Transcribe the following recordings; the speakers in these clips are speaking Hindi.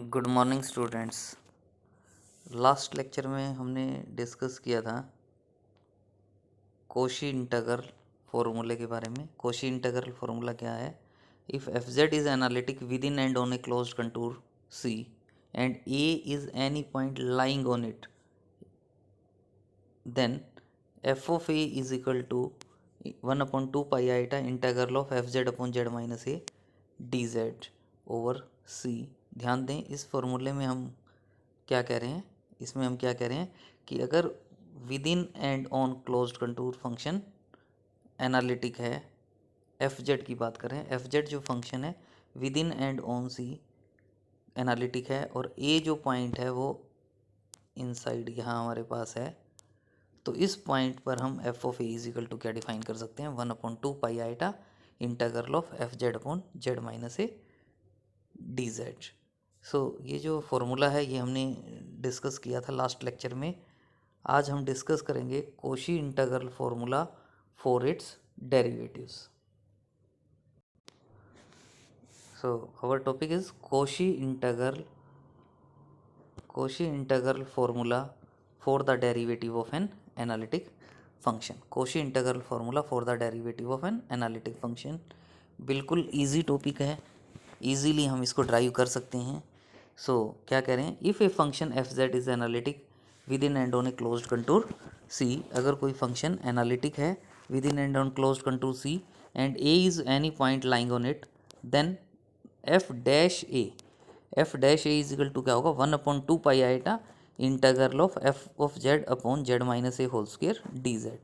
Good morning students. Last lecture में हमने डिस्कस किया था कोशी इंटीग्रल फॉर्मूले के बारे में। कोशी इंटीग्रल फॉर्मूला क्या है? If F Z is analytic within and on a closed contour C and A is any point lying on it, then F of A is equal to 1/2 pi iota integral of F Z upon Z minus A D Z over C. ध्यान दें, इस फॉर्मूले में हम क्या कह रहे हैं, इसमें हम क्या कह रहे हैं कि अगर within and on closed contour function analytic है, एफ जेड की बात करें, एफ जेड जो फंक्शन है within and on c analytic है और ए जो पॉइंट है वो इनसाइड यहाँ हमारे पास है, तो इस पॉइंट पर हम F of A is equal to क्या डिफाइन कर सकते हैं? 1/2 pi iota integral of F Z upon Z minus A D Z. So ये जो फॉर्मूला है ये हमने डिस्कस किया था लास्ट लेक्चर में। आज हम डिस्कस करेंगे Cauchy integral formula for its derivatives. So our topic is Cauchy integral formula for the derivative of an analytic function. Cauchy integral formula for the derivative of an analytic function बिल्कुल इजी टॉपिक है, इजीली हम इसको ड्राइव कर सकते हैं। सो क्या कह रहे हैं? If a function F Z is analytic within and on a closed contour C, अगर कोई फंक्शन एनालिटिक है within and on closed contour C and A is any point lying on it, then F dash A is equal to क्या होगा? 1/2 pi iota integral of F of Z upon Z minus A whole square D Z.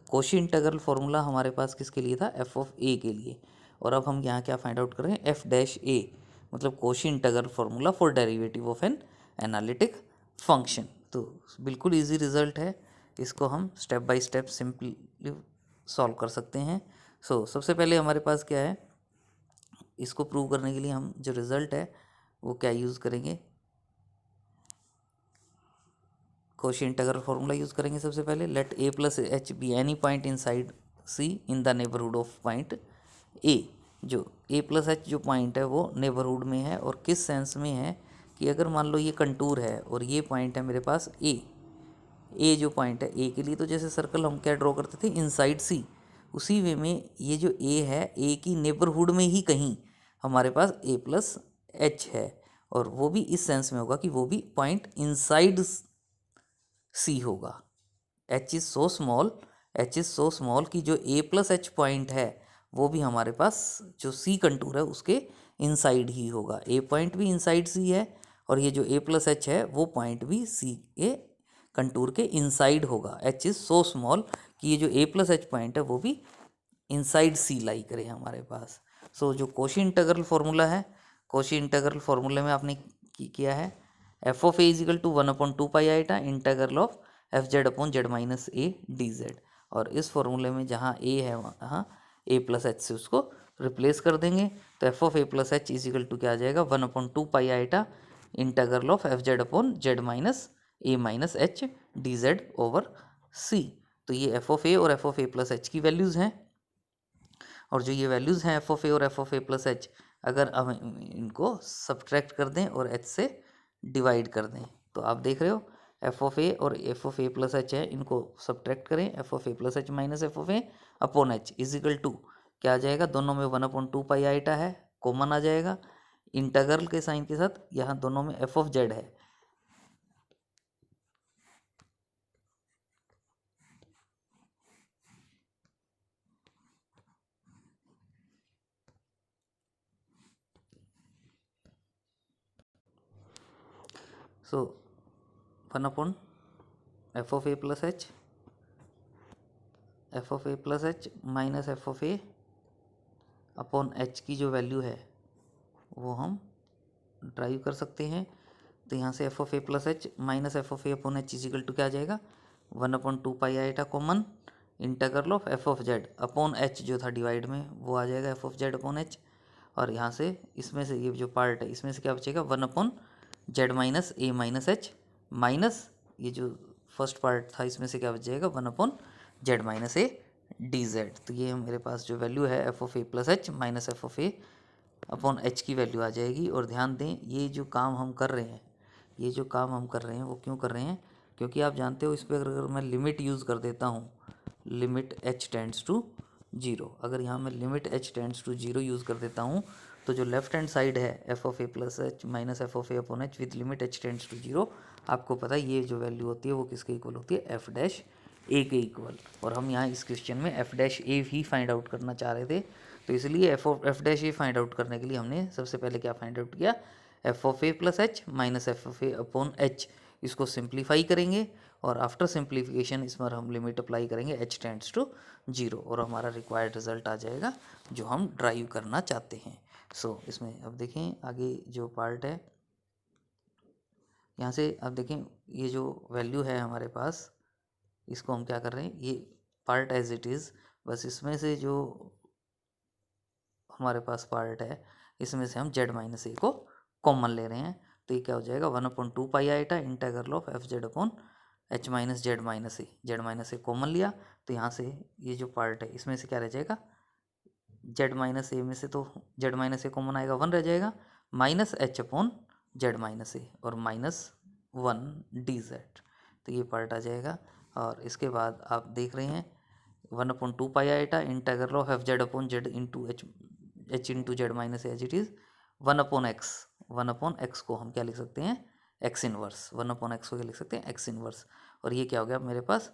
Cauchy integral formula हमारे पास किसके लिए था? एफ ऑफ ए के लिए। और अब हम यहाँ क्या फाइंड आउट कर रहे हैं? एफ डैश ए, मतलब Cauchy integral formula for derivative of an analytic function. तो बिल्कुल इजी रिजल्ट है, इसको हम step by step simply solve कर सकते हैं। सो सबसे पहले हमारे पास क्या है, इसको प्रूव करने के लिए हम जो रिजल्ट है वो क्या यूज़ करेंगे? कोशी इंटीग्रल फॉर्मूला यूज़ करेंगे सबसे पहले। Let a plus h be any point inside c in the neighbourhood of point a. जो ए प्लस एच जो पॉइंट है वो नेबरहुड में है, और किस सेंस में है कि अगर मान लो ये कंटूर है और ये पॉइंट है मेरे पास ए जो पॉइंट है ए के लिए, तो जैसे सर्कल हम क्या ड्रॉ करते थे इनसाइड सी, उसी वे में ये जो ए है ए की नेबरहुड में ही कहीं हमारे पास ए प्लस एच है, और वो भी इस सेंस में होगा कि वो भी पॉइंट इनसाइड सी होगा। एच इज़ सो स्मॉल कि जो ए प्लस एच पॉइंट है वो भी हमारे पास जो सी कंटूर है उसके इनसाइड ही होगा। ए पॉइंट भी इनसाइड सी है और ये जो ए प्लस एच है वो पॉइंट भी सी के कंटूर के इनसाइड होगा। एच इज़ सो स्मॉल कि ये जो ए प्लस एच पॉइंट है वो भी इनसाइड सी लाई करे हमारे पास। सो जो कोशी इंटीग्रल फॉर्मूला है, कोशी इंटीग्रल फॉर्मूले में आपने किया है f of A is equal to 1/2 pi iota integral of F Z upon Z minus A D Z. और इस फॉर्मूले में जहाँ ए है वहाँ ए प्लस एच से उसको रिप्लेस कर देंगे, तो F of A plus H is equal to क्या आ जाएगा? 1/2 pi iota integral of F Z upon Z minus A minus H D Z over C. तो ये एफ ऑफ ए और F of A plus H की वैल्यूज़ हैं, और जो ये वैल्यूज़ हैं एफ ऑफ ए और F of A plus H, अगर हम इनको सब्ट्रैक्ट कर दें और एच से डिवाइड कर दें, तो आप देख रहे हो एफ ऑफ ए और F of A plus h है, इनको सब्ट्रैक्ट करें, f of A plus H minus F of A upon H is equal to क्या आ जाएगा? दोनों में 1/2 पाई आईटा है, कॉमन आ जाएगा इंटीग्रल के साइन के साथ, यहाँ दोनों में एफ ऑफ जेड है। सो 1/, F of A plus H minus F of A upon H की जो वैल्यू है वो हम ड्राइव कर सकते हैं। तो यहाँ से F of A plus H minus F of A upon H is equal to क्या आ जाएगा? 1/2 pi iota common integral of F of Z upon H जो था डिवाइड में वो आ जाएगा F of Z upon H, और यहाँ से इसमें से ये जो पार्ट है इसमें से क्या बचेगा? 1/जेड माइनस ए माइनस एच माइनस ये जो फर्स्ट पार्ट था इसमें से क्या बच जाएगा? 1/जेड माइनस ए डी जेड। तो ये मेरे पास जो वैल्यू है f of A plus H minus F of A upon H की वैल्यू आ जाएगी। और ध्यान दें ये जो काम हम कर रहे हैं, ये जो काम हम कर रहे हैं वो क्यों कर रहे हैं, क्योंकि आप जानते हो इस पर अगर मैं लिमिट यूज़ कर देता हूँ, लिमिट h टेंड्स टू 0, अगर यहाँ मैं limit h tends to 0 use कर देता हूँ तो जो लेफ्ट हैंड साइड है f of A plus H minus F of A upon h with limit h tends to 0, आपको पता है ये जो वैल्यू होती है वो किसके इक्वल होती है, एफ डैश ए के इक्वल। और हम यहाँ इस क्वेश्चन में एफ डैश ए ही फाइंड आउट करना चाह रहे थे, तो इसलिए एफ डैश ए फाइंड आउट करने के लिए हमने सबसे पहले क्या फाइंड आउट किया, F of A plus H minus F of A upon H, इसको सिंप्लीफाई करेंगे और आफ्टर सिंप्लीफिकेशन इस पर हम लिमिट अप्लाई करेंगे h टेंड्स टू 0 और हमारा रिक्वायर्ड रिजल्ट आ जाएगा जो हम ड्राइव करना चाहते हैं। सो इसमें अब देखें आगे जो पार्ट है, यहाँ से अब देखें ये जो वैल्यू है हमारे पास, इसको हम क्या कर रहे हैं, ये पार्ट एज इट इज़, बस इसमें से जो हमारे पास पार्ट है इसमें से हम z माइनस ए को कॉमन ले रहे हैं, तो ये क्या हो जाएगा 1/2 pi iota integral of F Z upon H minus Z minus A common लिया, तो यहाँ से ये जो पार्ट है इसमें से क्या रह जाएगा, जेड माइनस ए में से तो जेड माइनस ए कॉमन आएगा 1 रह जाएगा, minus H upon Z minus A और -1 डी जेड, तो ये पार्ट आ जाएगा। और इसके बाद आप देख रहे हैं 1/2 pi iota integral of F Z upon Z into H into Z minus H it is 1/x को हम क्या लिख सकते हैं, एक्स इनवर्स, 1/x को क्या लिख सकते हैं, एक्स इनवर्स। और ये क्या हो गया मेरे पास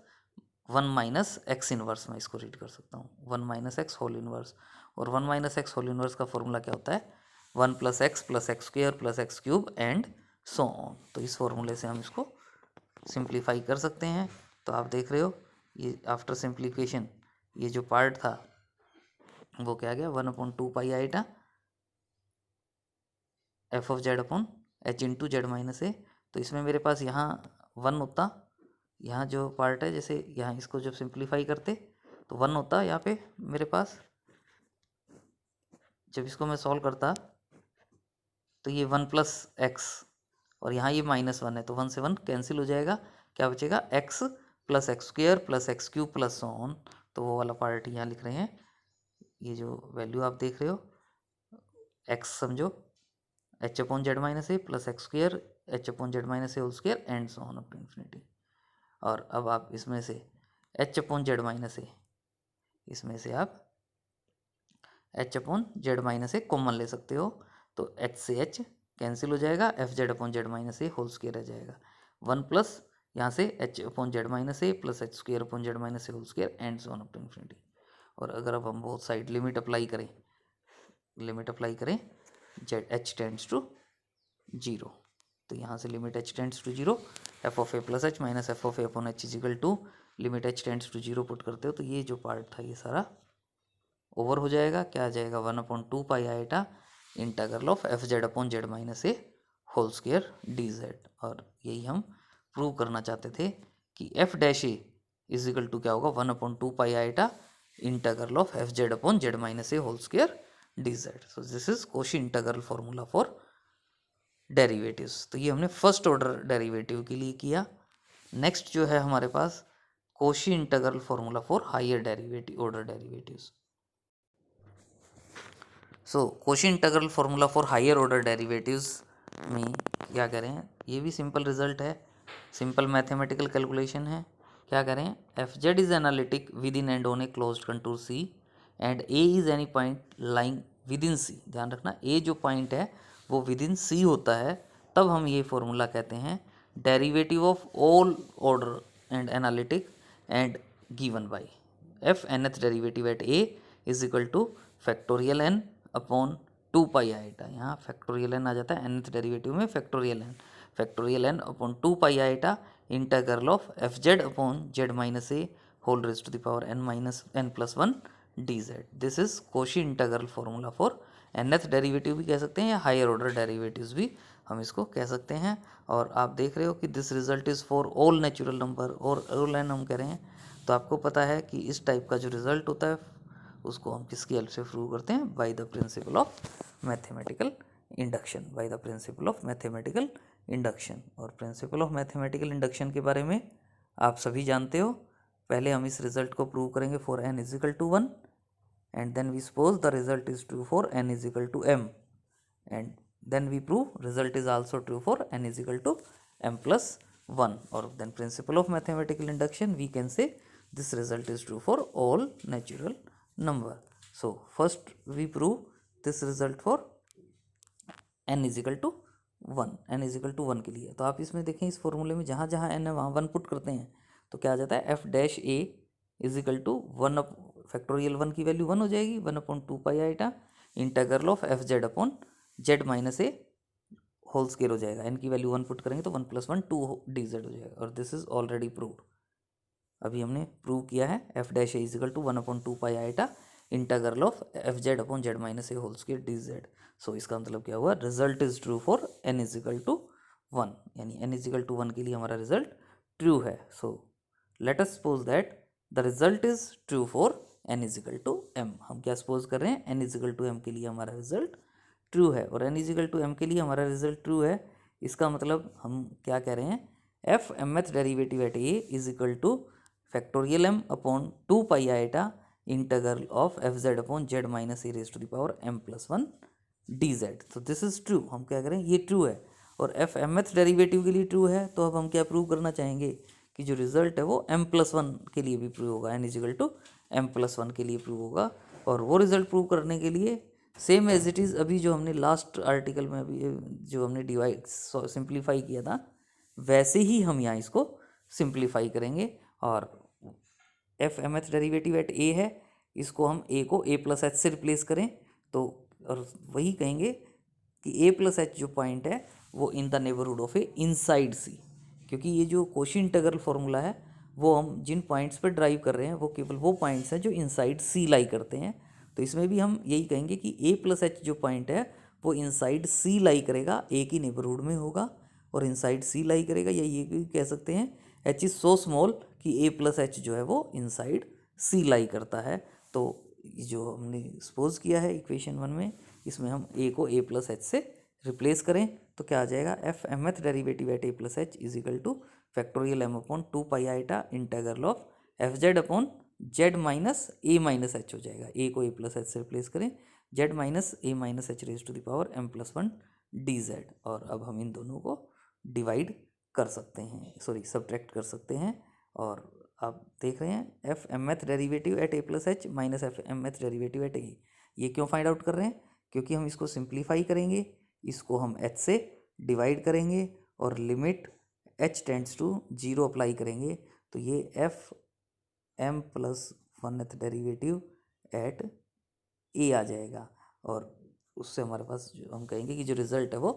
1 माइनस एक्स इनवर्स, मैं इसको रीड कर सकता हूँ 1 माइनस एक्स होल इनवर्स। और 1 माइनस एक्स होल इनवर्स का फॉर्मूला क्या होता है, 1 plus x square plus x cube and so on. तो इस फॉर्मूले से हम इसको सिंप्लीफाई कर सकते हैं। तो आप देख रहे हो ये आफ्टर सिंप्लीफिकेशन ये जो पार्ट था वो क्या गया 1/2 pi iota F of Z upon H into Z minus A. तो इसमें मेरे पास यहाँ 1 होता, यहाँ जो पार्ट है जैसे यहाँ इसको जब सिंप्लीफाई करते तो 1 होता यहाँ पे मेरे पास, जब इसको मैं सॉल्व करता तो ये 1 प्लस एक्स और यहाँ ये -1 है तो 1 से 1 कैंसिल हो जाएगा, क्या बचेगा x plus x square plus x cube plus so on. तो वो वाला पार्ट यहाँ लिख रहे हैं, ये जो वैल्यू आप देख रहे हो एक्स समझो h upon Z minus A plus x square h upon Z minus A whole square and so on up to infinity. और अब आप इसमें से H upon Z minus a, इसमें से आप एच अपॉन जेड माइनस ए कॉमन ले सकते हो, तो एच से एच कैंसिल हो जाएगा, F Z upon Z minus ए होल स्क्वेयर रह जाएगा, 1 प्लस यहाँ से H upon Z minus A plus H square upon Z minus A whole square and so on up to infinity. और अगर अब हम बोथ साइड लिमिट अप्लाई करें जेड एच टेंड्स टू 0, तो यहाँ से limit h tends to 0 F of A plus H minus F of A upon H is equal to limit h tends to 0 put करते हो तो ये जो पार्ट था ये सारा ओवर हो जाएगा, क्या आ जाएगा 1/2 pi iota integral of F Z upon Z minus A whole square D Z. और यही हम प्रूव करना चाहते थे कि F dash A is equal to क्या होगा 1/2 pi iota integral of F Z upon Z minus A whole square D Z. So this is Cauchy integral formula for derivatives. तो ये हमने फर्स्ट ऑर्डर डेरिवेटिव के लिए किया। नेक्स्ट जो है हमारे पास Cauchy integral formula for higher derivative order derivatives. So Cauchy integral formula for higher order derivatives में क्या करें, ये भी सिंपल रिजल्ट है, सिंपल मैथमेटिकल कैलकुलेशन है। क्या करें, F Z is analytic within and on a closed contour C and A is any point lying within C. ध्यान रखना ए जो पॉइंट है वो विद इन सी होता है, तब हम ये फॉर्मूला कहते हैं derivative of all order and analytic and given by f nth derivative at A is equal to factorial N upon 2 pi iota. यहाँ फैक्टोरियल एन आ जाता है nth डेरिवेटिव में, factorial N upon 2 pi iota integral of F Z upon Z minus A whole raise to the power n plus 1 d z. This is Cauchy integral formula for nth derivative भी कह सकते हैं या हायर ऑर्डर डेरिवेटिव्स भी हम इसको कह सकते हैं। और आप देख रहे हो कि this result is for all natural number और ऑल एन हम कह रहे हैं, तो आपको पता है कि इस टाइप का जो रिजल्ट होता है उसको हम किसकी हेल्प से प्रूव करते हैं, by the principle of mathematical induction, by the principle of mathematical induction. और प्रिंसिपल ऑफ मैथमेटिकल इंडक्शन के बारे में आप सभी जानते हो। पहले हम इस रिजल्ट को प्रूव करेंगे for n equal to 1 and then we suppose the result is true for n equal to m। and then we prove result is also true for n is equal to m plus 1, or then principle of mathematical induction, we can say this result is true for all natural number. So first we prove this result for n is equal to 1, n is equal to 1 के लिए। तो आप इसमें देखें इस फॉर्मूले में जहाँ जहाँ n है वहाँ 1 पुट करते हैं तो क्या आ जाता है, F dash A is equal to 1 factorial 1 की वैल्यू 1 हो जाएगी, 1/2 pi iota integral of F Z upon Z minus A whole square हो जाएगा। n की वैल्यू 1 पुट करेंगे तो 1 + 1 2 डी जेड हो जाएगा, और दिस इज ऑलरेडी प्रूव्ड। अभी हमने प्रूव किया है F dash A is equal to 1/2 pi iota integral of F Z upon Z minus A whole square D Z. So इसका मतलब क्या हुआ, result is true for n is equal to 1, यानी n इज इक्वल टू 1 के लिए हमारा रिजल्ट ट्रू है। So let us suppose that the result is true for n is equal to m। हम क्या सपोज कर रहे हैं, n is equal to m के लिए हमारा रिजल्ट ट्रू है, और n is equal to m के लिए हमारा रिजल्ट ट्रू है। इसका मतलब हम क्या कह रहे हैं, f mth derivative at a is equal to factorial m upon 2 pi iota integral of F Z upon Z minus A raise to the power m + 1 d z. तो दिस इज ट्रू, हम क्या करें, ये ट्रू है, और एफ mth डेरिवेटिव के लिए ट्रू है। तो अब हम क्या प्रूव करना चाहेंगे कि जो रिजल्ट है वो m + 1 के लिए भी प्रूव होगा, n is equal to m + 1 के लिए प्रूव होगा। और वो रिजल्ट प्रूव करने के लिए सेम एज इट इज़ अभी जो हमने लास्ट आर्टिकल में अभी जो हमने डिवाइड सिंप्लीफाई किया था वैसे ही हम यहाँ इसको सिंप्लीफाई करेंगे। और एफ mth डेरिवेटिव एट ए है, इसको हम a को a + h से रिप्लेस करें तो, और वही कहेंगे कि a + h जो पॉइंट है वो in the neighbourhood of a inside c, क्योंकि ये जो कोशी इंटीग्रल फार्मूला है वो हम जिन पॉइंट्स पर ड्राइव कर रहे हैं वो केवल वो पॉइंट्स हैं जो इनसाइड सी लाई करते हैं। तो इसमें भी हम यही कहेंगे कि a + h जो पॉइंट है वो इनसाइड सी लाई करेगा, a की नेबरहुड में होगा और इनसाइड सी लाई करेगा, या ये भी कह सकते हैं h इज़ सो स्मॉल कि a + h जो है वो इनसाइड सी लाई करता है। तो जो हमने सपोज किया है इक्वेशन 1 में, इसमें हम a को a + h से रिप्लेस करें तो क्या आ जाएगा, f mth derivative at a + h is equal to factorial m upon 2 pi iota integral of F Z upon Z minus A minus h हो जाएगा। a को a + h से रिप्लेस करें, z minus A minus h raise to the power m + 1 d Z. और अब हम इन दोनों को डिवाइड कर सकते हैं, सॉरी सब्ट्रैक्ट कर सकते हैं। और आप देख रहे हैं f mth derivative at a + h minus F mth derivative at a, ये क्यों फाइंड आउट कर रहे हैं, क्योंकि हम इसको सिंप्लीफाई करेंगे, इसको हम h से डिवाइड करेंगे और limit h tends to 0 apply करेंगे, तो ये f m + 1th derivative at a आ जाएगा। और उससे हमारे पास जो हम कहेंगे कि जो रिजल्ट है वो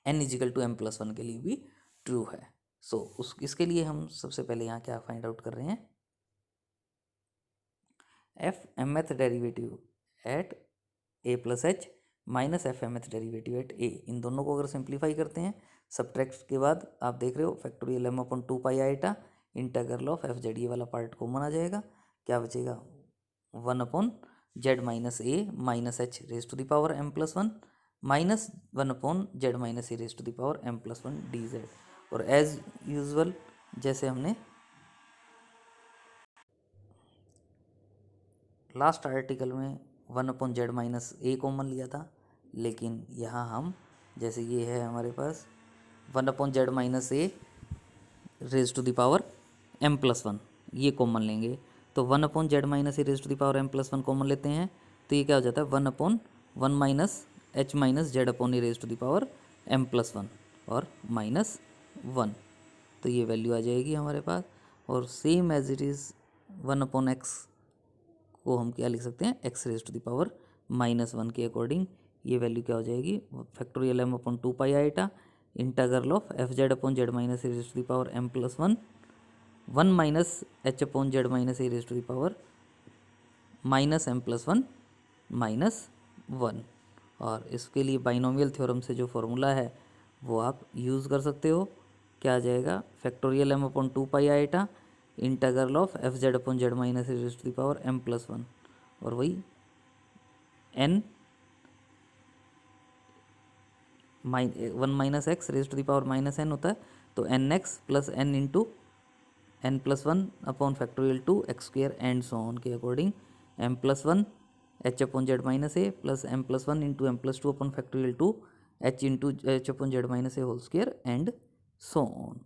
n is equal to m + 1 के लिए भी ट्रू है। सो इसके लिए हम सबसे पहले यहाँ क्या फाइंड आउट कर रहे हैं, f mth derivative at a + h minus F mth derivative at a, इन दोनों को अगर सिंप्लीफाई करते हैं सब्ट्रैक्ट के बाद आप देख रहे हो factorial m upon 2 pi iota integral of F z, ये वाला पार्ट कॉमन आ जाएगा, क्या बचेगा 1/z minus A minus h raise to the power m + 1 minus 1/z minus A raise to the power m + 1 d Z. और एज यूजुअल जैसे हमने लास्ट आर्टिकल में 1/z माइनस ए कॉमन लिया था, लेकिन यहाँ हम जैसे ये है हमारे पास 1/z minus A raise to the power m + 1, ये कॉमन लेंगे तो 1/z minus A raise to the power m + 1 common लेते हैं तो ये क्या हो जाता है 1/1 minus h minus z upon a raise to the power m + 1 और -1, तो ये वैल्यू आ जाएगी हमारे पास। और same as it is 1/x को हम क्या लिख सकते हैं, x raise to the power -1 के अकॉर्डिंग ये वैल्यू क्या हो जाएगी, factorial m upon 2 pi iota integral of F Z upon Z minus A raise to the power m + 1 1 minus h upon Z minus A raise to the power minus m + 1 -1। और इसके लिए बाइनोमियल थ्योरम से जो फॉर्मूला है वो आप यूज़ कर सकते हो, क्या आ जाएगा factorial m upon 2 pi iota integral of F Z upon Z minus A raise to the power m + 1, और वही n 1 minus X raise to the power -n होता है, तो nx + n into n + 1 upon factorial 2 x² and so on के according m + 1 H upon Z minus A plus M plus one into M plus to upon factorial two H into H upon Z minus A whole square and so on.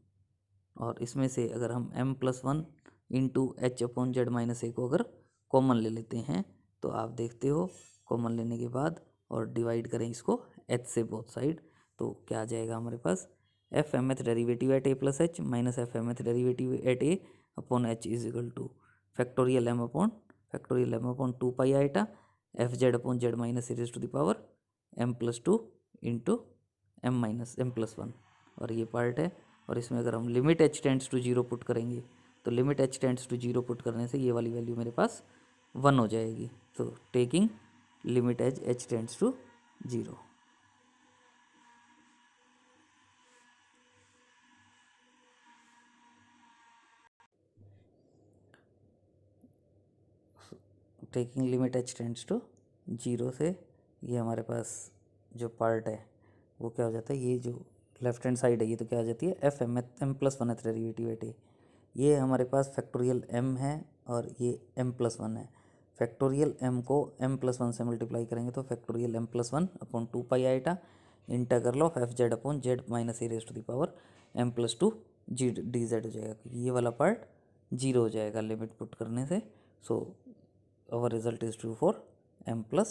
और इसमें से अगर हम M plus one into H upon Z minus A को अगर कॉमन ले लेते हैं तो आप देखते हो कॉमन लेने के बाद और डिवाइड करें इसको एच से बोथ साइड, तो क्या आ जाएगा हमारे पास F M th derivative at A plus H minus F M th derivative at A upon H is equal to factorial M upon two pi iota F Z upon Z minus A raise to the power M plus two into M minus M plus one. और ये पार्ट है। और इसमें अगर हम limit H tends to zero put करेंगे तो limit H tends to zero put करने से ये वाली वैल्यू मेरे पास 1 हो जाएगी। तो taking limit H tends to zero. Taking limit H tends to zero से ये हमारे पास जो पार्ट है वो क्या हो जाता है, ये जो लेफ्ट हैंड साइड है ये तो क्या आ जाती है f m plus one th derivative at a. ये हमारे पास फैक्टोरियल एम है और ये एम प्लस वन है। फैक्टोरियल एम को एम प्लस वन से मल्टीप्लाई करेंगे तो factorial m plus one upon two pi iota integral of F Z upon Z minus A raise to the power M plus two g d z हो जाएगा, क्योंकि ये वाला पार्ट जीरो हो जाएगा लिमिट पुट करने से। सो our result is true for m plus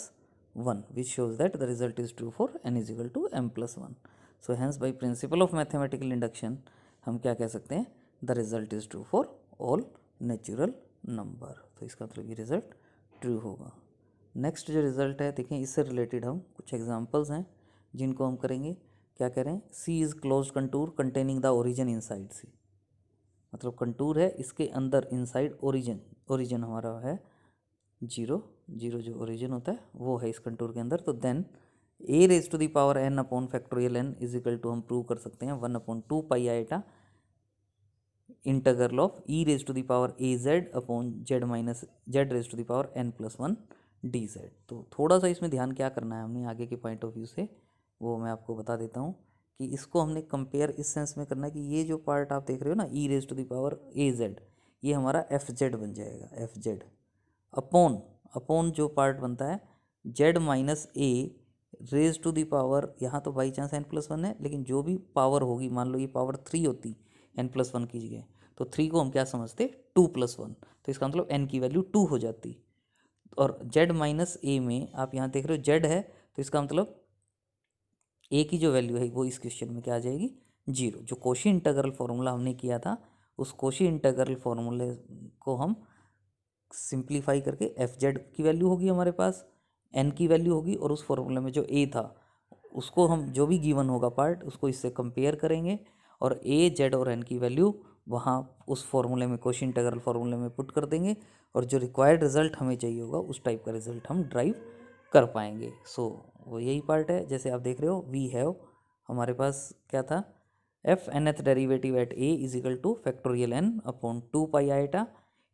1, which shows that the result is true for n is equal to m plus 1. So hence by principle of mathematical induction हम क्या कह सकते हैं, the result is true for all natural number। तो इसका मतलब ये रिजल्ट ट्रू होगा। नेक्स्ट जो रिजल्ट है देखें, इससे रिलेटेड हम कुछ एग्जांपल्स हैं जिनको हम करेंगे। क्या कह रहे हैं, C is close contour containing the origin inside C. मतलब कंटूर है, इसके अंदर इनसाइड ओरिजिन हमारा है जीरो जो ओरिजिन होता है वो है इस कंटूर के अंदर। तो then a raise to the power n upon factorial n is equal to हम प्रूव कर सकते हैं 1 upon two pi iota integral of e raise to the power A z upon Z minus z raise to the power N plus one D z. तो थोड़ा सा इसमें ध्यान क्या करना है हमने आगे के पॉइंट ऑफ व्यू से, वो मैं आपको बता देता हूँ कि इसको हमने कंपेयर इस सेंस में करना है कि ये जो पार्ट आप देख रहे हो ना E raise to the power A Z, ये हमारा एफ जेड बन जाएगा। एफ जेड अपॉन जो पार्ट बनता है Z minus A raise to the power, यहाँ तो by chance N plus one है लेकिन जो भी पावर होगी, मान लो ये पावर 3 होती एन प्लस वन की जगह, तो 3 को हम क्या समझते 2 प्लस वन, तो इसका मतलब एन की वैल्यू 2 हो जाती। और जेड माइनस ए में आप यहाँ देख रहे हो जेड है, तो इसका मतलब ए की जो वैल्यू है वो इस क्वेश्चन में क्या आ जाएगी जीरो। जो कोशी इंटीग्रल फॉर्मूला हमने किया था उस कोशी इंटीग्रल फॉर्मूले को हम सिंप्लीफाई करके एफ जेड की वैल्यू होगी हमारे पास, एन की वैल्यू होगी, और उस फॉर्मूले में जो ए था उसको हम जो भी गिवन होगा पार्ट उसको इससे कंपेयर करेंगे और ए जेड और एन की वैल्यू वहाँ उस फॉर्मूले में कोशी इंटीग्रल फॉर्मूले में पुट कर देंगे और जो रिक्वायर्ड रिजल्ट हमें चाहिए होगा उस टाइप का रिजल्ट हम ड्राइव कर पाएंगे। सो वो यही पार्ट है। जैसे आप देख रहे हो वी हैव हमारे पास क्या था F N th derivative at A is equal to factorial N upon two pi iota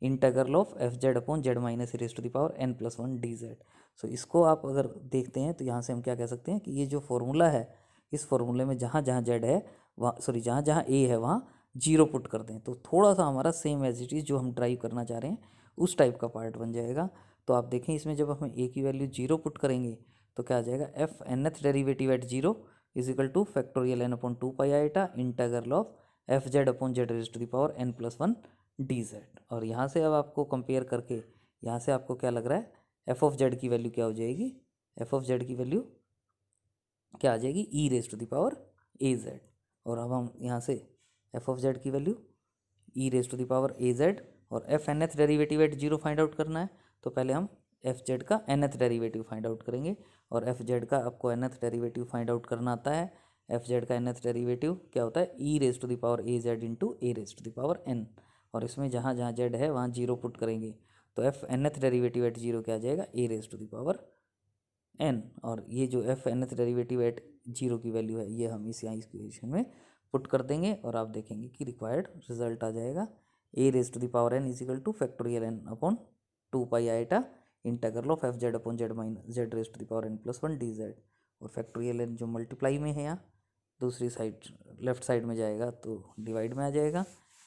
integral of F Z upon Z minus raise to the power N plus one D Z. So इसको आप अगर देखते हैं तो यहाँ से हम क्या कह सकते हैं कि ये जो फॉर्मूला है इस फॉर्मूले में जहाँ जहाँ जेड है वहाँ जहाँ जहाँ ए है वहाँ जीरो पुट कर दें तो थोड़ा सा हमारा सेम एज इट इज़ जो हम ड्राइव करना चाह रहे हैं उस टाइप का पार्ट बन जाएगा। तो आप देखें इसमें जब हम ए की वैल्यू जीरो पुट करेंगे तो क्या आ जाएगा f N th derivative at zero is equal to factorial N upon two pi iota integral of F Z upon z raise to the power N plus one D Z. और यहाँ से अब आपको कंपेयर करके यहाँ से आपको क्या लग रहा है एफ ऑफ जेड की वैल्यू क्या हो जाएगी, एफ ऑफ जेड की वैल्यू क्या आ जाएगी e raise to the power A z. और अब हम यहाँ से एफ ऑफ जेड की value e raise to the power A z और f N th derivative at zero find out करना है। तो पहले हम एफ जेड का n th derivative find out करेंगे और एफ जेड का आपको N th derivative find out करना आता है। एफ जेड का एन एथ डेरीवेटिव क्या होता है e raise to the power A z into a raise to the power n, और इसमें जहाँ जहाँ जेड है वहाँ जीरो पुट करेंगे तो f N th derivative at zero क्या आ जाएगा a raise to the power n. और ये जो f N th derivative at zero की वैल्यू है ये हम इस यहाँ इस इक्वेशन में पुट कर देंगे और आप देखेंगे कि रिक्वायर्ड रिजल्ट आ जाएगा a raise to the power n is equal to factorial N upon two pi iota integral of F Z upon Z minus z raise to the power N plus one D Z. और फैक्टोरियल एन जो मल्टीप्लाई में है यहाँ दूसरी साइड लेफ्ट साइड में जाएगा तो डिवाइड में आ जाएगा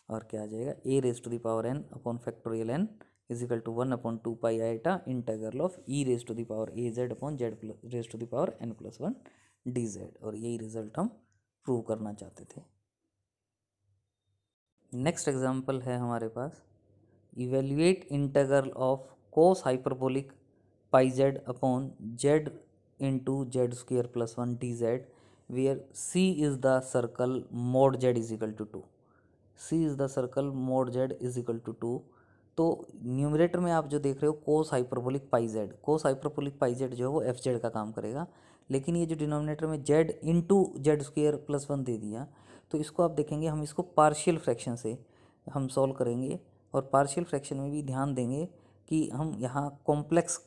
और क्या आ जाएगा a raise to the power n upon factorial n is equal to 1/2 pi iota integral of e raise to the power A z upon z raise to the power n+1 d Z. और यही रिजल्ट हम प्रूव करना चाहते थे। नेक्स्ट एग्जाम्पल है हमारे पास, evaluate integral of cos hyperbolic pi z upon Z into z square plus 1 d z where c is the circle mod z is equal to 2। C is the circle mod z is equal to 2। तो न्यूमरेटर में आप जो देख रहे हो cos hyperbolic pi z, cos hyperbolic pi z जो है वो एफ जेड का काम करेगा। लेकिन ये जो डिनोमिनेटर में Z into z square plus 1 दे दिया, तो इसको आप देखेंगे हम इसको पार्शियल फ्रैक्शन से हम सॉल्व करेंगे। और पार्शियल फ्रैक्शन में भी ध्यान देंगे कि हम यहाँ कॉम्प्लेक्स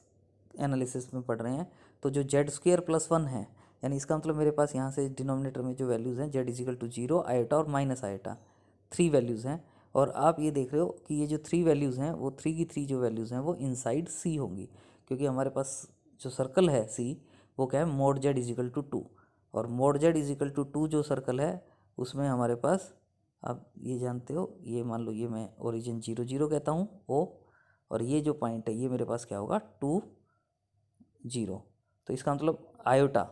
एनालिसिस में पढ़ रहे हैं। तो जो जेड स्क्वेयर प्लस 1 है, यानी इसका मतलब मेरे पास यहाँ से डिनोमिनेटर में जो वैल्यूज़ हैं जेड इजिकल टू 0, आयोटा और माइनस आयोटा, 3 वैल्यूज़ हैं। और आप ये देख रहे हो कि ये जो 3 वैल्यूज़ हैं वो 3 की 3 जो वैल्यूज़ हैं वो इनसाइड सी होंगी, क्योंकि हमारे पास जो सर्कल है सी वो क्या है, मोड जेड इजिकल टू 2। और मोड जेड इजिकल टू 2 जो सर्कल है उसमें हमारे पास, आप ये जानते हो, ये मान लो ये मैं ओरिजिन 0 0 कहता हूँ ओ, और ये जो पॉइंट है ये मेरे पास क्या होगा 2 0। तो इसका मतलब आयोटा,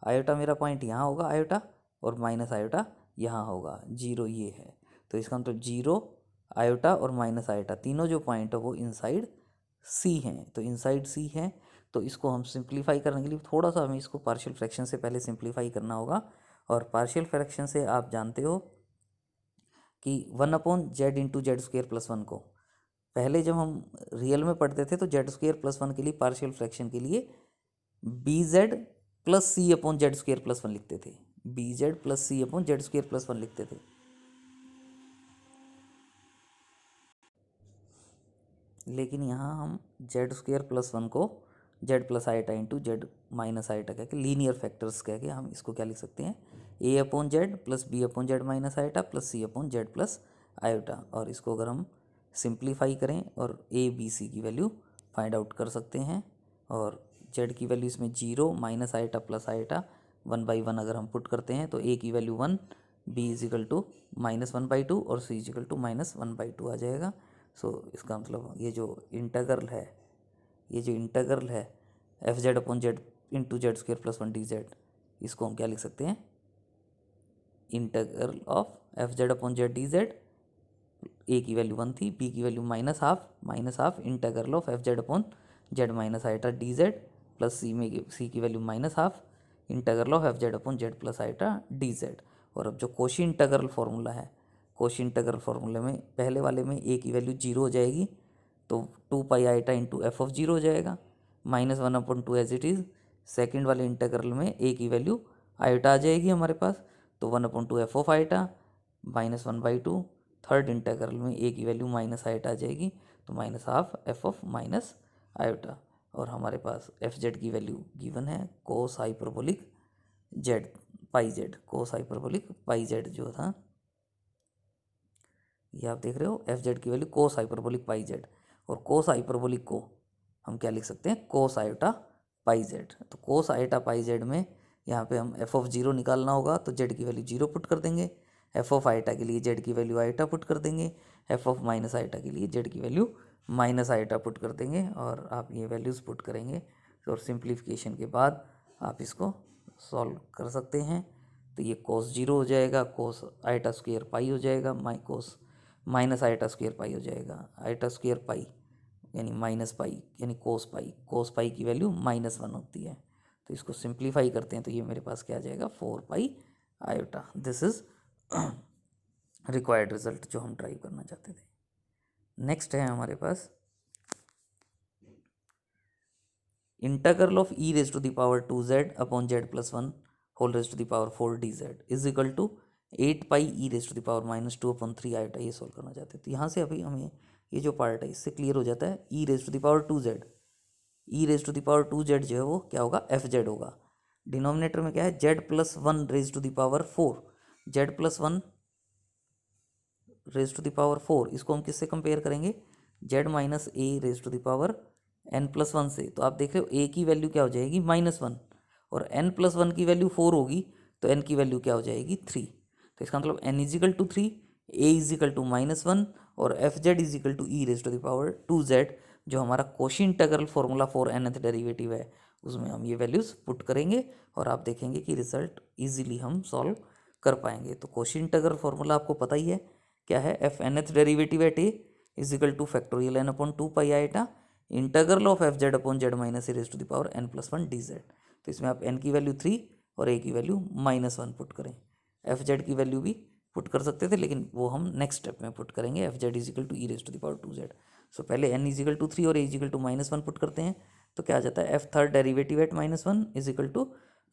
आयोटा मेरा पॉइंट यहाँ होगा आयोटा, और माइनस आयोटा यहाँ होगा 0 ये है। तो इसका मतलब 0 आयोटा और माइनस आयोटा तीनों जो पॉइंट है वो इनसाइड सी हैं। तो इनसाइड सी हैं, तो इसको हम सिंप्लीफाई करने के लिए थोड़ा सा हमें इसको पार्शियल फ्रैक्शन से पहले सिंप्लीफाई करना होगा। और पार्शियल फ्रैक्शन से आप जानते हो कि 1/z into z square plus 1 को पहले जब हम रियल में पढ़ते थे तो जेड स्क्वेयर प्लस 1 के लिए पार्शियल फ्रैक्शन के लिए B Z plus c upon Z square plus 1 लिखते थे, B Z plus c upon Z square plus 1 लिखते थे। लेकिन यहाँ हम जेड स्क्वेयर प्लस 1 को Z plus आईटा into Z minus आईटा कह के लीनियर फैक्टर्स कह के हम इसको क्या लिख सकते हैं, a upon z plus b upon Z minus iota plus c upon z plus iota. और इसको अगर हम सिंप्लीफाई करें और ए बी सी की वैल्यू फाइंड आउट कर सकते हैं। और जेड की वैल्यू इसमें 0 माइनस आईटा प्लस आईटा 1/1 अगर हम पुट करते हैं तो ए की वैल्यू 1, बी इजिकल टू -1/2 और सी इजिकल टू -1/2 आ जाएगा। सो इसका मतलब ये जो इंटीग्रल है, ये जो इंटीग्रल है f Z upon Z into z square plus 1 d z, इसको हम क्या लिख सकते हैं, integral of F Z upon z d z. A की वैल्यू 1 थी, बी की वैल्यू -हाफ integral of F Z upon Z minus iota d z plus c की वैल्यू -हाफ integral of F Z upon z plus iota d Z. और अब जो कोशी इंटीग्रल फार्मूला है, कोशी इंटीग्रल फार्मूले में पहले वाले में ए की वैल्यू 0 हो जाएगी, तो 2 पाई आईटा इंटू एफ ऑफ 0 हो जाएगा, -1/2 एज इट इज़। सेकेंड वाले इंटीग्रल में ए की वैल्यू आईटा आ जाएगी हमारे पास, तो 1/2 एफ ऑफ आईटा -1/2। थर्ड इंटीग्रल में ए की वैल्यू माइनस आईटा आ जाएगी, तो -half F of minus iota. और हमारे पास एफ जेड की वैल्यू गिवन है कोस हाइपरबोलिक जेड पाई z, cos hyperbolic pi z जो था ये आप देख रहे हो, एफ जेड की वैल्यू कोस हाइपरबोलिक पाई जेड। और कोस हाइपरबोलिक को हम क्या लिख सकते हैं, कोस आयोटा पाई जेड। तो कोस आयोटा पाई जेड में यहाँ पे हम एफ ऑफ 0 निकालना होगा, तो जेड की वैल्यू 0 पुट कर देंगे, एफ ऑफ आईटा के लिए जेड की वैल्यू आईटा पुट कर देंगे, एफ ऑफ माइनस आईटा के लिए जेड की वैल्यू माइनस आईटा पुट कर देंगे। और आप ये वैल्यूज़ पुट करेंगे और सिंप्लीफिकेशन के बाद आप इसको सॉल्व कर सकते हैं। तो ये कोस 0 हो जाएगा, कोस आईटा स्क्वेयर पाई हो जाएगा, कोस माइनस आईटा स्क्वेयर पाई हो जाएगा, आईटा स्क्वेयर पाई यानी माइनस पाई यानी कोस पाई की वैल्यू -1 होती है। तो इसको सिंप्लीफाई करते हैं तो ये मेरे पास क्या आ जाएगा 4 pi iota. This is required result जो हम ड्राइव करना चाहते थे। नेक्स्ट है हमारे पास integral of e raise to the power 2z upon z plus 1 whole raise to the power 4 d z is equal to 8 pi e raise to the power -2 upon 3 iota. ये सोल्व करना चाहते हैं। तो यहाँ से अभी हमें ये जो पार्ट है इससे क्लियर हो जाता है, e raise to the power 2z, e raise to the power 2z जो है वो क्या होगा, एफ जेड होगा। डिनोमिनेटर में क्या है, z plus 1 raise to the power 4, z plus 1 raise to the power 4, इसको हम किससे कंपेयर करेंगे, z minus A raise to the power n+1 से। तो आप देख रहे हो ए की वैल्यू क्या हो जाएगी -1 और n+1 की वैल्यू 4 होगी, तो n की वैल्यू क्या हो जाएगी 3। तो इसका मतलब n equal to 3, a is equal to -1 और f Z is equal to e raise to the power 2z जो हमारा Cauchy integral formula for nth derivative है उसमें हम ये वैल्यूज़ पुट करेंगे और आप देखेंगे कि रिजल्ट इजीली हम सॉल्व कर पाएंगे। तो कोशी इंटीग्रल फॉर्मूला आपको पता ही है क्या है, f nth derivative at A is equal to factorial n upon 2 pi iota integral of F Z upon Z minus A raise to the power n+1 dz। तो इसमें आप n की वैल्यू 3 और a की वैल्यू -1 पुट करें। एफ जेड की वैल्यू भी पुट कर सकते थे लेकिन वो हम नेक्स्ट स्टेप में पुट करेंगे। F z is equal to e raise to the power 2z। So पहले n इजिकल टू 3 और a इजिकल टू -1 पुट करते हैं तो क्या आ जाता है, f third derivative at -1 is equal to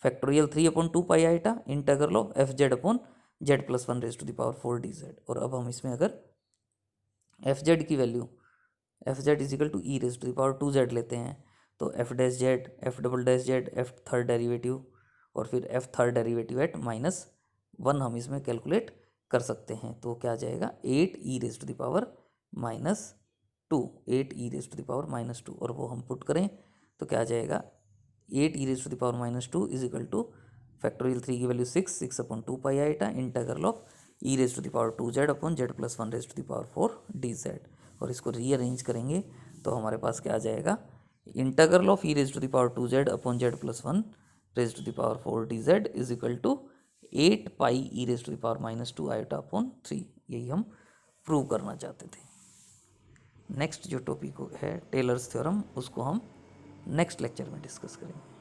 factorial 3 upon 2 pi iota integral of F Z upon z+1 raise to the power 4 dz। और अब हम इसमें अगर एफ जेड की value f z is equal to e raise to the power 2z लेते हैं तो f dash z, f double dash z, f third derivative और फिर एफ थर्ड डेरिवेटिव एट -1 हम इसमें कैलकुलेट कर सकते हैं। तो क्या आ जाएगा 8 e raise to the power -2, 8 e raise to the power -2 और वो हम पुट करें तो क्या आ जाएगा 8 e raise to the power -2 is equal to factorial 3 की value 6 upon 2 pi iota integral of e raise to the power 2z upon z+1 raise to the power 4 dz। और इसको रीअरेंज करेंगे तो हमारे पास क्या आ जाएगा, integral of e raise to the power 2z upon z+1 raise to the power 4 dz is equal to 8 pi e raise to the power -2 iota upon 3। यही हम प्रूव करना चाहते थे। नेक्स्ट जो टॉपिक है टेलर्स थ्योरम उसको हम नेक्स्ट लेक्चर में डिस्कस करेंगे।